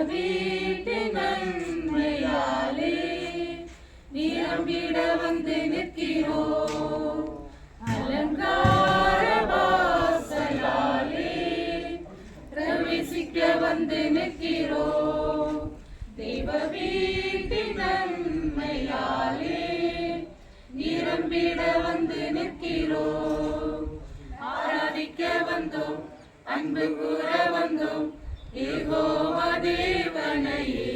வீட்டின் நன்மையாலே நிரம்பிட வந்து நிற்கிறோம். அலங்கார வாசலாலே பிரவேசிக்க வந்து நிற்கிறோம். தெய்வ வீட்டின் நன்மையாலே நிரம்பிட வந்து நிற்கிறோம். ஆராதிக்க வந்தோம், அன்பு கூற வந்தோம், யெகோவா தேவனையே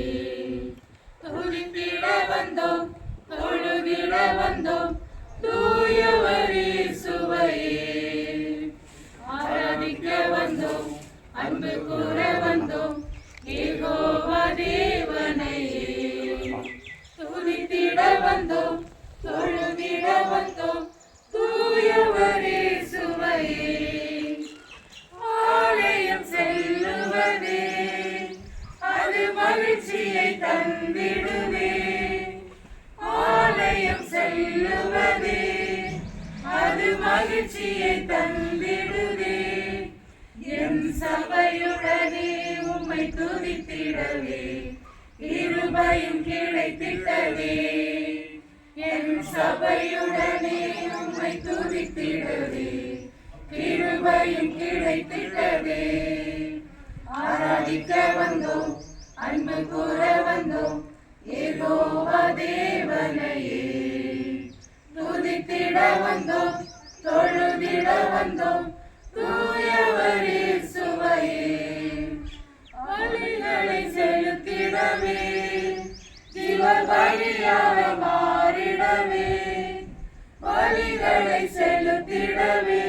துதித்திட வந்தோம், தொழுதிட வந்தோம், தூயவரே சுவையே. ஆராதிக்க வந்தோம், அன்பு கூற வந்தோம், யெகோவா தேவனையே துதித்திட வந்தோம், தொழுதிட வந்தோம், தூயவரே சுவையே. ஆலயம் செல்லுவதே அது மகிழ்ச்சியை தந்திடுவே. ஆலயம் செல்லுவதே அது மகிழ்ச்சியை தந்திடுவே. என் சபையுடனே உம்மை துதித்திடவே கிருபையும் கிடைத்திட்டவே. என் சபையுடனே உம்மை துதித்திடவே கிருபையும் கிடைத்திட்டவே. ஆராதிக்க வந்தோம், அன்பு கூற வந்தோம், யெகோவா தேவனையே துதித்திட வந்தோம், தொழுதிட வந்தோம், தூயவரே சுவையே. பலிகளை செலுத்திடவே ஜீவ பலியாக மாறிடவே. பலிகளை செலுத்திடவே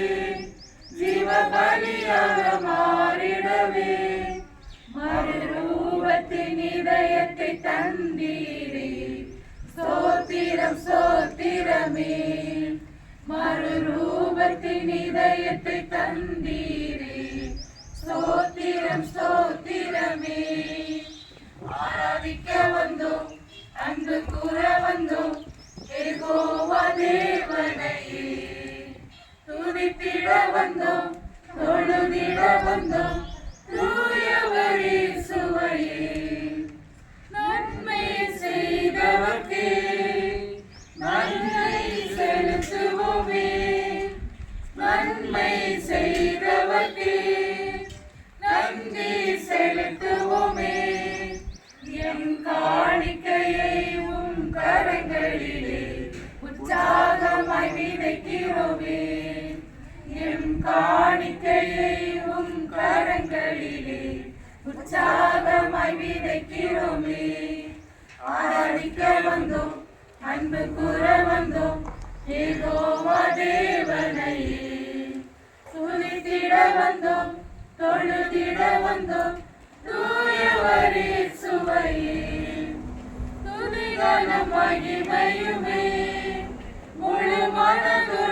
ஜீவ பலியாக மாறிடவே. மறுரூபத்தின் இதயத்தை தந்தீரே, ஸ்தோத்திரம் ஸ்தோத்திரமே. மறுரூபத்தின் இதயத்தை தந்தீரே, ஸ்தோத்திரம் ஸ்தோத்திரமே. ஆராதிக்க வந்தோம், அன்பு கூற வந்தோம், யெகோவா தேவனையே துதித்திட வந்தோம், தொழுதிட வந்தோம், தூயவரே சுவையே. நன்மை செய்தவர்க்கே நன்மை செலுத்துவோமே. நன்மை செய்தவர்க்கே நன்றி செலுத்துவோமே. எம் காணிக்கையை உம் கரங்களிலே உற்சாகமாய் விதைக்கிறோமே. எம் காணிக்கையை உம் கரங்களிலே உற்சாகமாய் விதைக்கிறோமே. ஆராதிக்க வந்தோம், அன்பு கூற வந்தோம், யெகோவா தேவனையே துதித்திட வந்தோம், தொழுதிட வந்தோம், தூயவரே சுவையே. துதிகன மகிமையுமே முழு மனதுடன்